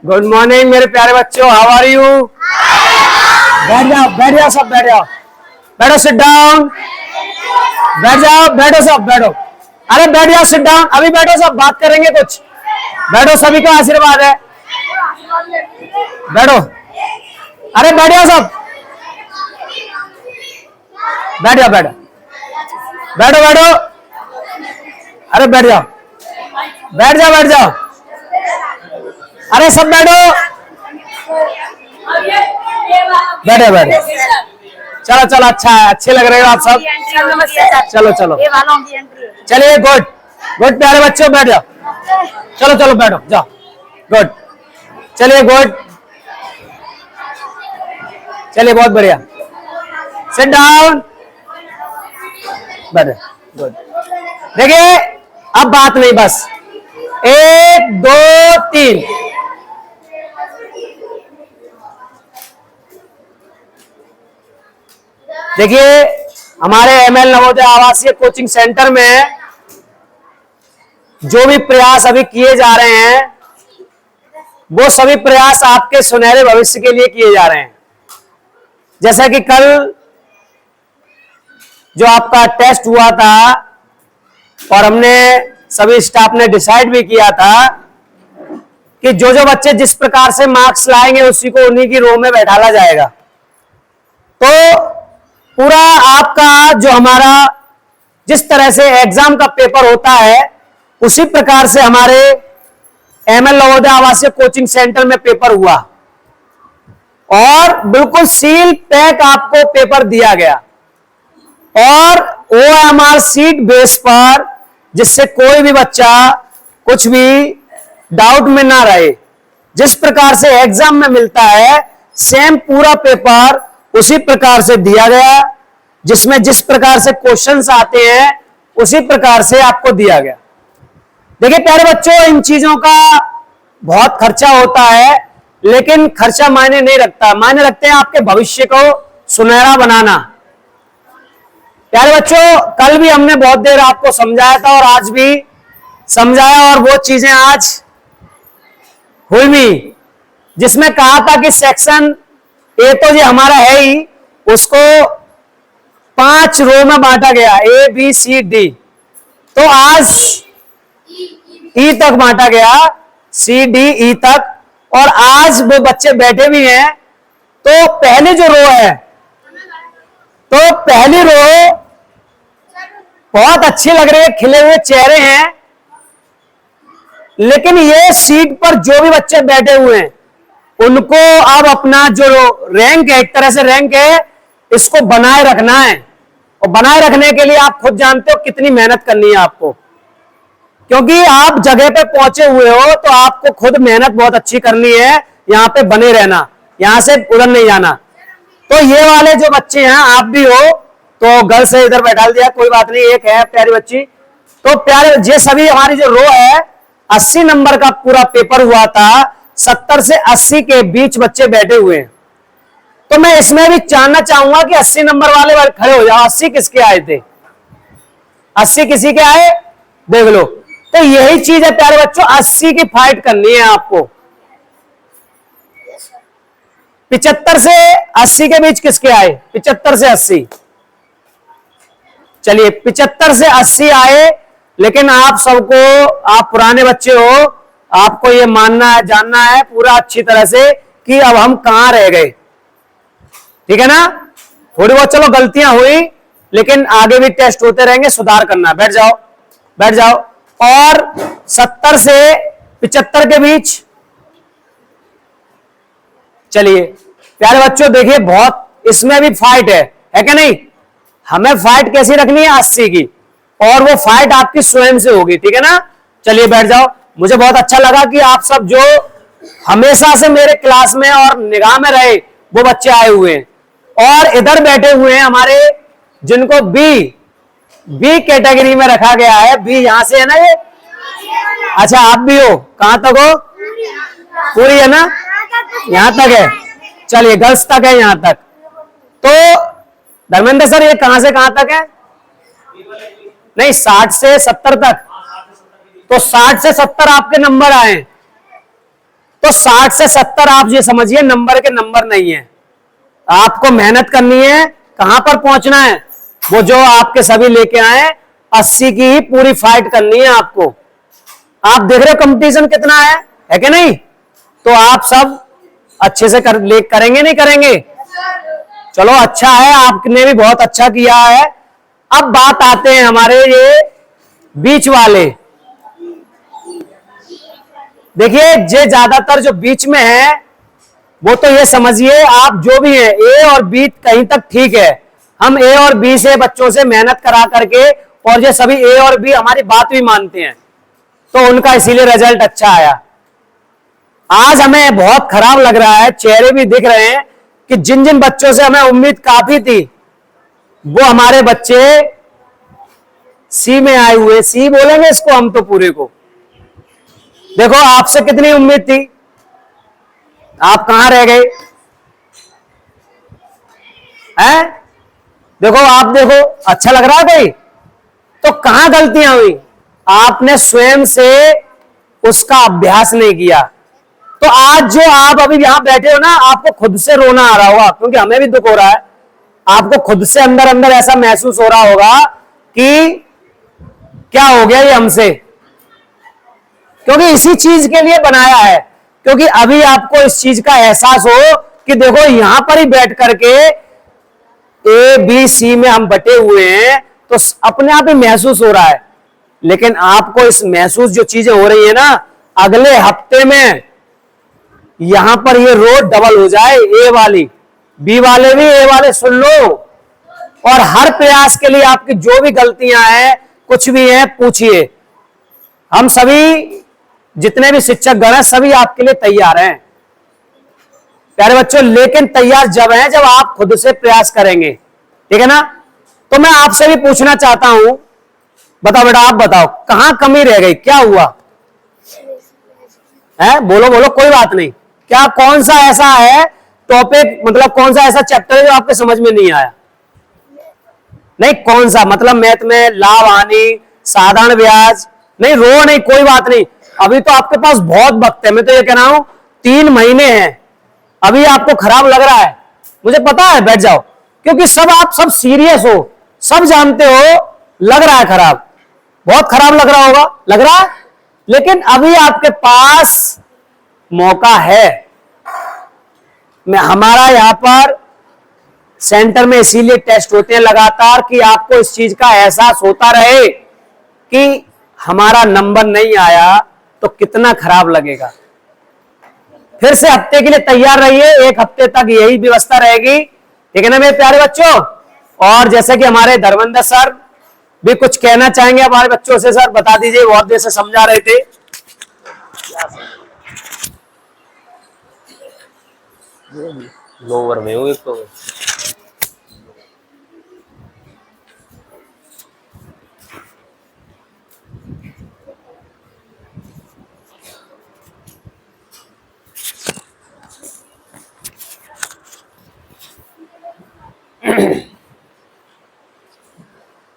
Good morning मेरे प्यारे बच्चों, हाउ आर यू? बैठ जाओ सब, बैठ जाओ, बैठो, सिट डाउन, बैठ जाओ, बैठो सब, बैठो। अरे बैठ जाओ, सिट डाउन, अभी बैठो सब, बात करेंगे कुछ। बैठो, सभी का आशीर्वाद है, बैठो। अरे बैठ जाओ सब, बैठ जाओ, बैठो, बैठो, बैठो। अरे बैठ जाओ, बैठ जाओ, बैठ जाओ। अरे सब बैठो, बैठो, बैठो। चलो चलो, अच्छा है, अच्छे लग रहे हो आप सब। चलो चलो, चलिए, गुड गुड प्यारे बच्चों, बैठ जाओ। चलो चलो, बैठो, जाओ, गुड। चलिए, गुड, चलिए, बहुत बढ़िया। सिट डाउन, बैठो, गुड। देखिए, अब बात नहीं, बस 1 2 3। देखिए, हमारे एमएल नवोदय आवासीय कोचिंग सेंटर में जो भी प्रयास अभी किए जा रहे हैं, वो सभी प्रयास आपके सुनहरे भविष्य के लिए किए जा रहे हैं। जैसा कि कल जो आपका टेस्ट हुआ था और हमने सभी स्टाफ ने डिसाइड भी किया था कि जो जो बच्चे जिस प्रकार से मार्क्स लाएंगे उसी को उन्हीं की रो में बैठाला जाएगा। तो पूरा आपका जो हमारा जिस तरह से एग्जाम का पेपर होता है, उसी प्रकार से हमारे एमएल नवोदय आवासीय कोचिंग सेंटर में पेपर हुआ और बिल्कुल सील पैक आपको पेपर दिया गया और ओएमआर सीट बेस पर, जिससे कोई भी बच्चा कुछ भी डाउट में ना रहे। जिस प्रकार से एग्जाम में मिलता है, सेम पूरा पेपर उसी प्रकार से दिया गया, जिसमें जिस प्रकार से क्वेश्चंस आते हैं उसी प्रकार से आपको दिया गया। देखिए प्यारे बच्चों, इन चीजों का बहुत खर्चा होता है, लेकिन खर्चा मायने नहीं रखता, मायने रखते हैं आपके भविष्य को सुनहरा बनाना। प्यारे बच्चों, कल भी हमने बहुत देर आपको समझाया था और आज भी समझाया, और वो चीजें आज हुई भी, जिसमें कहा था कि सेक्शन ए तो ये हमारा है ही, उसको 5 रो में बांटा गया, ए बी सी डी। तो आज ई तक बांटा गया, सी डी ई तक, और आज वो बच्चे बैठे भी हैं। तो पहली जो रो है, तो पहली रो बहुत अच्छी लग रही है, खिले हुए चेहरे हैं, लेकिन ये सीट पर जो भी बच्चे बैठे हुए हैं उनको अब अपना जो रैंक है, एक तरह से रैंक है, इसको बनाए रखना है। और बनाए रखने के लिए आप खुद जानते हो कितनी मेहनत करनी है आपको, क्योंकि आप जगह पे पहुंचे हुए हो तो आपको खुद मेहनत बहुत अच्छी करनी है, यहां पे बने रहना, यहां से उधर नहीं जाना। तो ये वाले जो बच्चे हैं, आप भी हो, तो गर्ल से इधर बैठा दिया, कोई बात नहीं, एक है प्यारी बच्ची। तो प्यारे, ये सभी हमारी जो रो है, 80 नंबर का पूरा पेपर हुआ था, 70 से 80 के बीच बच्चे बैठे हुए हैं। तो मैं इसमें भी जानना चाहूंगा कि 80 नंबर वाले खड़े हो जाओ। 80 किसके आए थे? 80 किसी के आए? देख लो। तो यही चीज है प्यारे बच्चों, 80 की फाइट करनी है आपको। 75 से 80 के बीच किसके आए? 75 से 80। चलिए, 75 से 80 आए, लेकिन आप सबको, आप पुराने बच्चे हो, आपको ये मानना है, जानना है पूरा अच्छी तरह से कि अब हम कहां रह गए। ठीक है ना? थोड़ी बहुत चलो गलतियां हुई, लेकिन आगे भी टेस्ट होते रहेंगे, सुधार करना। बैठ जाओ, बैठ जाओ। और 70 से 75 के बीच, चलिए प्यारे बच्चों, देखिए बहुत इसमें भी फाइट है क्या नहीं? हमें फाइट कैसी रखनी है? 80 की, और वो फाइट आपकी स्वयं से होगी। ठीक है ना? चलिए बैठ जाओ। मुझे बहुत अच्छा लगा कि आप सब जो हमेशा से मेरे क्लास में और निगाह में रहे, वो बच्चे आए हुए हैं, और इधर बैठे हुए हैं हमारे, जिनको बी कैटेगरी में रखा गया है। बी यहां से है ना ये? अच्छा, आप भी हो? कहां तक हो? पूरी है ना? यहां तक है। चलिए, गर्ल्स तक है यहां तक। तो धर्मेंद्र सर, ये कहां से कहां तक है? नहीं, 60 से 70 तक। तो 60 से 70 आपके नंबर आए, तो 60 से 70 आप ये समझिए नंबर के नंबर नहीं है। आपको मेहनत करनी है, कहां पर पहुंचना है, वो जो आपके सभी लेके आए 80 की ही पूरी फाइट करनी है आपको। आप देख रहे हो कंपटीशन कितना है कि नहीं? तो आप सब अच्छे से करेंगे नहीं करेंगे? चलो अच्छा है, आपने भी बहुत अच्छा किया है। अब बात आते हैं हमारे ये बीच वाले। देखिए ये ज्यादातर जो बीच में है वो तो ये समझिए आप जो भी है ए और बी कहीं तक ठीक है। हम ए और बी से बच्चों से मेहनत करा करके और ये सभी ए और बी हमारी बात भी मानते हैं, तो उनका इसीलिए रिजल्ट अच्छा आया। आज हमें बहुत खराब लग रहा है, चेहरे भी दिख रहे हैं कि जिन जिन बच्चों से हमें उम्मीद काफी थी वो हमारे बच्चे सी में आए हुए। सी बोलेंगे इसको हम तो पूरे को। देखो आपसे कितनी उम्मीद थी, आप कहां रह गए हैं? देखो आप देखो, अच्छा लग रहा है कोई? तो कहां गलतियां हुई? आपने स्वयं से उसका अभ्यास नहीं किया। तो आज जो आप अभी यहां बैठे हो ना, आपको खुद से रोना आ रहा होगा, क्योंकि हमें भी दुख हो रहा है। आपको खुद से अंदर अंदर ऐसा महसूस हो रहा होगा कि क्या हो गया ये हमसे, क्योंकि इसी चीज के लिए बनाया है। क्योंकि अभी आपको इस चीज का एहसास हो कि देखो यहां पर ही बैठ करके ए बी सी में हम बटे हुए हैं, तो अपने आप ही महसूस हो रहा है। लेकिन आपको इस महसूस जो चीजें हो रही है ना, अगले हफ्ते में यहां पर ये रोड डबल हो जाए, ए वाली बी वाले भी ए वाले सुन लो। और हर प्रयास के लिए आपकी जो भी गलतियां हैं कुछ भी हैं पूछिए। हम सभी जितने भी शिक्षक गण हैं सभी आपके लिए तैयार हैं प्यारे बच्चों। लेकिन तैयार जब है जब आप खुद से प्रयास करेंगे, ठीक है ना? तो मैं आपसे भी पूछना चाहता हूं, बताओ बेटा, आप बताओ कहां कमी रह गई, क्या हुआ है? बोलो बोलो, कोई बात नहीं। क्या कौन सा ऐसा है टॉपिक, मतलब कौन सा ऐसा चैप्टर है जो आपके समझ में नहीं आया? नहीं, कौन सा मतलब मैथ में लाभ हानि, साधारण ब्याज? नहीं रो नहीं, कोई बात नहीं, अभी तो आपके पास बहुत वक्त है। मैं तो ये कह रहा हूं 3 महीने हैं, अभी आपको खराब लग रहा है, मुझे पता है, बैठ जाओ। क्योंकि आप सब सीरियस हो, सब जानते हो लग रहा है खराब, बहुत खराब लग रहा होगा, लग रहा है। लेकिन अभी आपके पास मौका है। हमारा यहां पर सेंटर में इसीलिए टेस्ट होते हैं लगातार कि आपको इस चीज का एहसास होता रहे कि हमारा नंबर नहीं आया तो कितना खराब लगेगा। फिर से हफ्ते के लिए तैयार रहिए, 1 हफ्ते तक यही व्यवस्था रहेगी, ठीक है ना मेरे प्यारे बच्चों? और जैसे कि हमारे धर्मेंद्र सर भी कुछ कहना चाहेंगे हमारे बच्चों से। सर बता दीजिए, बहुत देर से समझा रहे थे। लोअर में हो एक तो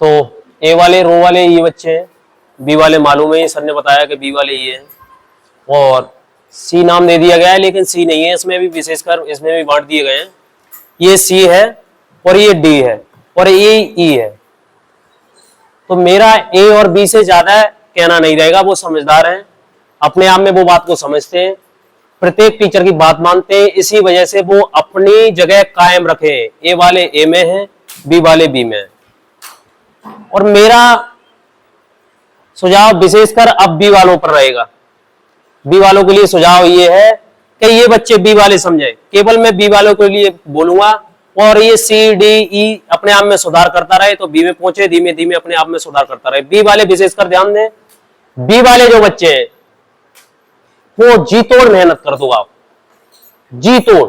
तो ए वाले रो वाले ये बच्चे हैं, बी वाले मालूम है, सर ने बताया कि बी वाले ये हैं, और सी नाम दे दिया गया है लेकिन सी नहीं है, इसमें भी विशेषकर इसमें भी बांट दिए गए हैं। ये सी है और ये डी है और ये ई है। तो मेरा ए और बी से ज्यादा कहना नहीं रहेगा, वो समझदार हैं, अपने आप में वो बात को समझते हैं, प्रत्येक टीचर की बात मानते हैं, इसी वजह से वो अपनी जगह कायम रखे। ए वाले ए में है, बी वाले बी में है। और मेरा सुझाव विशेषकर अब बी वालों पर रहेगा। बी वालों के लिए सुझाव ये है कि ये बच्चे बी वाले समझे, केवल मैं बी वालों के लिए बोलूंगा, और ये सी डी ई अपने आप में सुधार करता रहे तो बी में पहुंचे, धीमे धीमे अपने आप में सुधार करता रहे। बी वाले विशेषकर ध्यान दें, बी वाले जो बच्चे हैं वो जी तोड़ मेहनत कर दो आप, जी तोड़।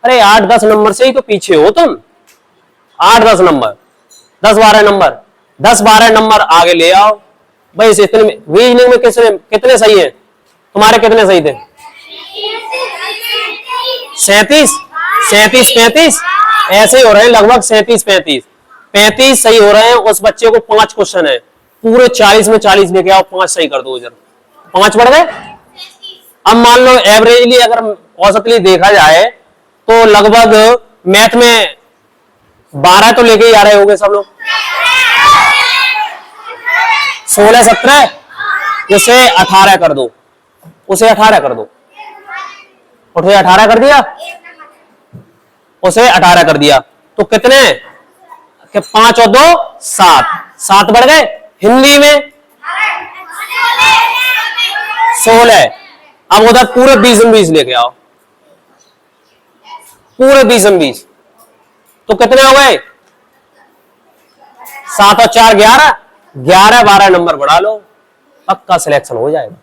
अरे 8-10 नंबर से ही तो पीछे हो तुम, 8-10 नंबर, 10-12 नंबर, 10-12 नंबर आगे ले आओ भाई। इतने में रीजनिंग में कितने सही है तुम्हारे? कितने सही थे? 37, 35 ऐसे ही हो रहे हैं, लगभग 37-35, 35 सही हो रहे हैं। उस बच्चे को 5 क्वेश्चन है, पूरे 40 में 40 लेके आओ, 5 सही कर दो। इधर 5 बढ़ गए, अब मान लो एवरेजली अगर औसतली देखा जाए तो लगभग मैथ में 12 तो लेके ही आ रहे होंगे सब लोग, 16 17, उसे 18 कर दो, उसे 18 कर दो, उठे 18 कर दिया, उसे 18 कर दिया तो कितने कि 5 और 2 7, 7 बढ़ गए। हिंदी में 16। अब उधर पूरे 20 लेके आओ, पूरे 20 तो कितने हो गए, 7 और 4 11, 11 12 नंबर बढ़ा लो, पक्का सिलेक्शन हो जाएगा।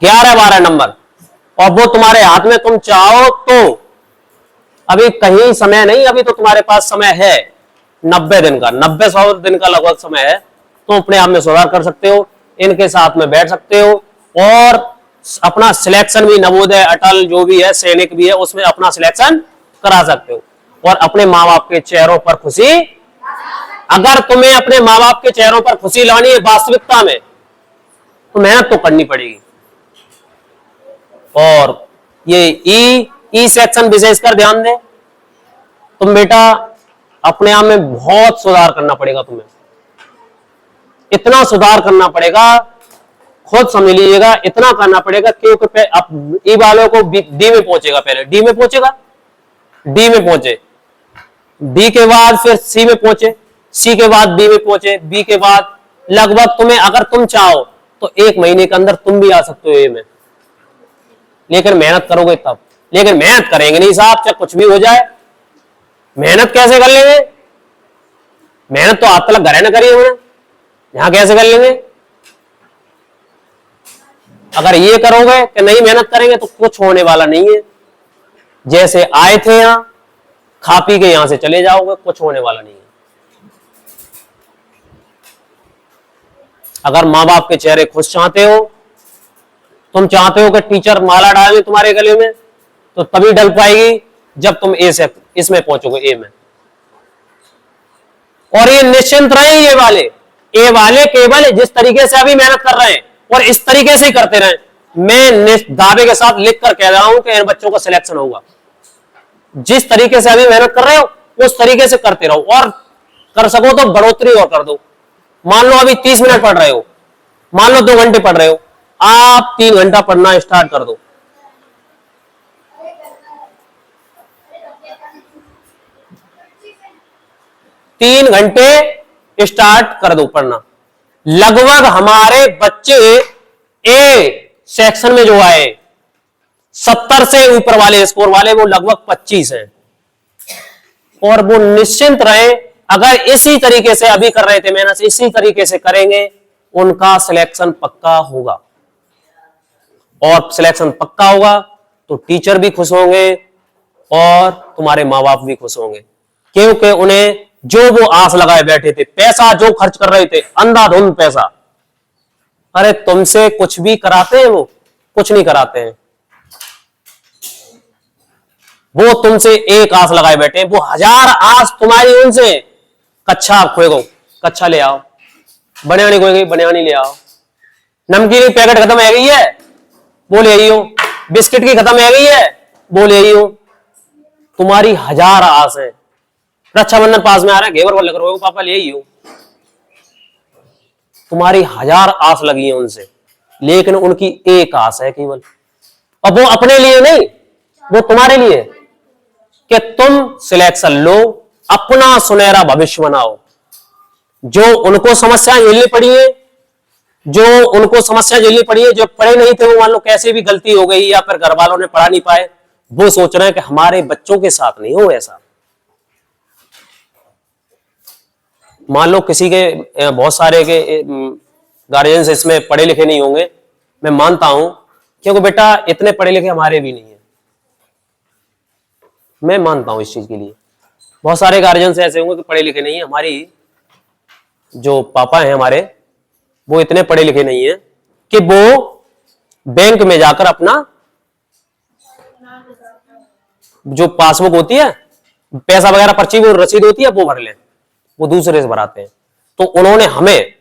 11 12 नंबर, और वो तुम्हारे हाथ में, तुम चाहो तो अभी कहीं समय नहीं, अभी तो तुम्हारे पास समय है 90 दिन का, 90-100 दिन का लगभग समय है, तो अपने आप में सुधार कर सकते हो, इनके साथ में बैठ सकते हो और अपना सिलेक्शन भी नवोदय अटल जो भी है सैनिक भी है उसमें अपना सिलेक्शन करा सकते हो और अपने माँ बाप के चेहरों पर खुशी, अगर तुम्हें अपने माँ बाप के चेहरों पर खुशी लानी है वास्तविकता में तो मेहनत तो करनी पड़ेगी। और ये ई सेक्शन विशेषकर ध्यान दे, तुम बेटा अपने आप में बहुत सुधार करना पड़ेगा, तुम्हें इतना सुधार करना पड़ेगा, खुद समझ लीजिएगा, इतना करना पड़ेगा क्योंकि अब ई वालों को डी में पहुंचेगा, पहले डी में पहुंचेगा, डी में पहुंचे, डी के बाद फिर सी में पहुंचे, सी के बाद बी में पहुंचे, बी के बाद लगभग तुम्हें अगर तुम चाहो तो 1 महीने के अंदर तुम भी आ सकते हो ए में, लेकिन मेहनत करोगे तब, लेकिन मेहनत करेंगे नहीं साहब, चाहे कुछ भी हो जाए, मेहनत कैसे कर लेंगे, मेहनत तो आज तक घरे न करी हमने, यहां कैसे कर लेंगे। अगर ये करोगे कि नहीं मेहनत करेंगे तो कुछ होने वाला नहीं है, जैसे आए थे यहां खा पी के यहां से चले जाओगे, कुछ होने वाला नहीं है। अगर माँ बाप के चेहरे खुश चाहते हो, तुम चाहते हो कि टीचर माला डाले तुम्हारे गले में, तो तभी डल पाएगी जब तुम ए से इसमें पहुंचोगे, ए में। और ये निश्चिंत रहे, ए वाले केवल जिस तरीके से अभी मेहनत कर रहे हैं और इस तरीके से ही करते रहे, मैं दावे के साथ लिख कर कह रहा हूं कि इन बच्चों का सिलेक्शन होगा। जिस तरीके से अभी मेहनत कर रहे हो उस तरीके से करते रहो और कर सको तो बढ़ोतरी और कर दो। मान लो अभी 30 मिनट पढ़ रहे हो, मान लो 2 घंटे पढ़ रहे हो, आप 3 घंटा पढ़ना स्टार्ट कर दो। तीन घंटे स्टार्ट कर दो पढ़ना। लगभग हमारे बच्चे ए सेक्शन में जो आए 70 से ऊपर वाले स्कोर वाले वो लगभग 25 हैं, और वो निश्चिंत रहे, अगर इसी तरीके से अभी कर रहे थे मेहनत, इसी तरीके से करेंगे उनका सिलेक्शन पक्का होगा। और सिलेक्शन पक्का होगा तो टीचर भी खुश होंगे और तुम्हारे माँ बाप भी खुश होंगे, क्योंकि उन्हें जो वो आस लगाए बैठे थे, पैसा जो खर्च कर रहे थे अंधाधुंध पैसा, अरे तुमसे कुछ भी कराते हैं, वो कुछ नहीं कराते हैं, वो तुमसे एक आस लगाए बैठे हैं, वो 1000 आस तुम्हारी उनसे, कच्छा खोएगो कच्छा ले आओ, बनियानी खोएगी बनियानी ले आओ, नमकीन की पैकेट खत्म है गई है वो ले आइयो, बिस्किट की खत्म है गई है वो ले आइयो, तुम्हारी 1000 आस है। रक्षाबंधन पास में आ रहा है, घेवर लग रहे हो पापा ले आइयो, तुम्हारी 1000 आस लगी है उनसे, लेकिन उनकी एक आस है केवल, और वो अपने लिए नहीं, वो तुम्हारे लिए कि तुम सिलेक्शन लो, अपना सुनहरा भविष्य बनाओ। जो उनको समस्या झेलनी पड़ी है, जो उनको समस्या झेलनी पड़ी है, जो पढ़े नहीं थे वो मान लो कैसे भी गलती हो गई या फिर घर वालों ने पढ़ा नहीं पाए, वो सोच रहे हैं कि हमारे बच्चों के साथ नहीं हो ऐसा। मान लो किसी के बहुत सारे के गार्जियंस इसमें पढ़े लिखे नहीं होंगे, मैं मानता हूं, क्योंकि बेटा इतने पढ़े लिखे हमारे भी नहीं है, मैं मानता हूं इस चीज के लिए। बहुत सारे गार्जियंस ऐसे होंगे कि पढ़े लिखे नहीं है, हमारी जो पापा हैं हमारे वो इतने पढ़े लिखे नहीं है कि वो बैंक में जाकर अपना जो पासबुक होती है, पैसा वगैरह पर्ची वो रसीद होती है वो भर लें, वो दूसरे से भराते हैं। तो उन्होंने हमें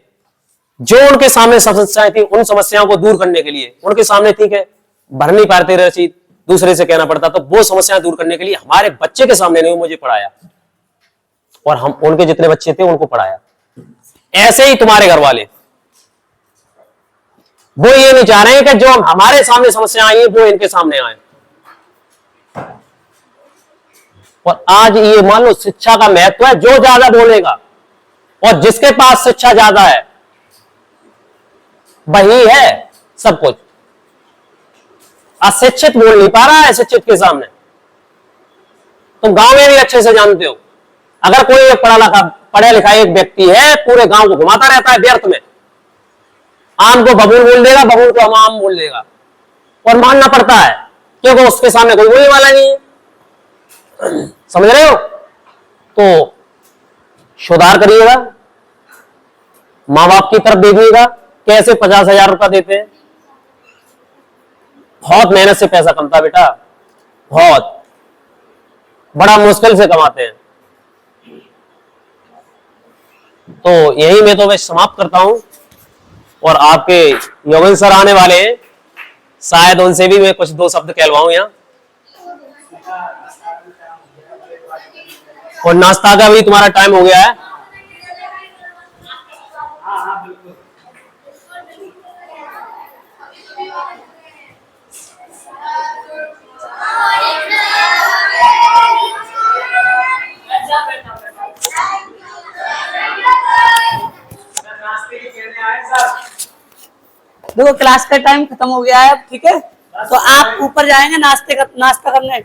जो उनके सामने समस्याएं थी उन समस्याओं को दूर करने के लिए, उनके सामने ठीक है भर नहीं पाते रसीद, दूसरे से कहना पड़ता। तो वो समस्याएं दूर करने के लिए हमारे बच्चे के सामने नहीं मुझे पढ़ाया, और हम उनके जितने बच्चे थे उनको पढ़ाया। ऐसे ही तुम्हारे घर वाले, वो ये नहीं चाह रहे हैं कि जो हमारे सामने समस्या आई है वो इनके सामने आए। और आज ये मान लो शिक्षा का महत्व है, जो ज्यादा बोलेगा और जिसके पास शिक्षा ज्यादा है वही है सब कुछ। अशिक्षित बोल नहीं पा रहा है शिक्षित के सामने। तुम गांव में भी अच्छे से जानते हो, अगर कोई एक पढ़ा लिखा एक व्यक्ति है, पूरे गांव को घुमाता रहता है व्यर्थ में, आम को बबूल बोल देगा, बबूल को आम बोल देगा, और मानना पड़ता है क्योंकि उसके सामने कोई बोलने वाला नहीं है। समझ रहे हो? तो सुधार करिएगा, मां बाप की तरफ देखिएगा, कैसे 50,000 रुपया देते हैं। बहुत मेहनत से पैसा कमता बेटा, बहुत बड़ा मुश्किल से कमाते हैं। तो यही मैं तो मैं समाप्त करता हूं, और आपके योगेंद्र सर आने वाले हैं, शायद उनसे भी मैं कुछ दो शब्द कहलवाऊं यहाँ। और नाश्ता का भी तुम्हारा टाइम हो गया है। देखो क्लास का टाइम खत्म हो गया है, ठीक है, तो आप ऊपर जाएंगे नाश्ता करने,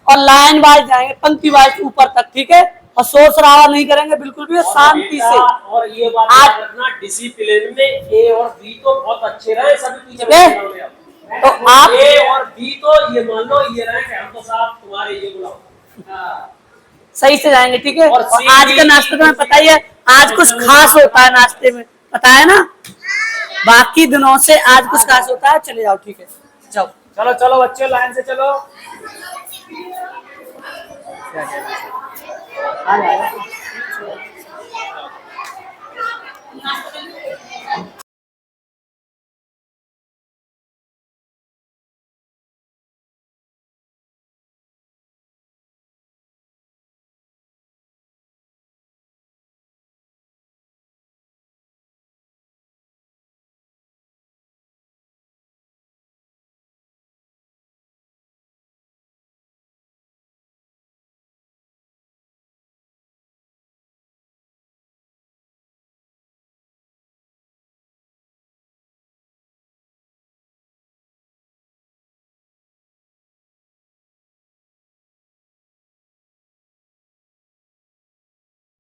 और लाइन वाइज जाएंगे, पंक्ति वाइज ऊपर तक, ठीक है, और शोर शराबा नहीं करेंगे बिल्कुल भी, शांति से। और ये बात याद रखना, डिसिप्लिन में ए और बी तो बहुत अच्छे रहे सभी टीचर। तो आप ए और बी तो ये मान लो ये रहे कि हम तो साहब तुम्हारे ये बुलाओ, सही से जाएंगे, ठीक है। और आज का नाश्ता तुम्हें पता ही है, आज कुछ खास होता है नाश्ते में, पता है ना, बाकी दिनों से आज कुछ खास होता है। चले जाओ, ठीक है, जाओ। चलो चलो बच्चे लाइन से चलो।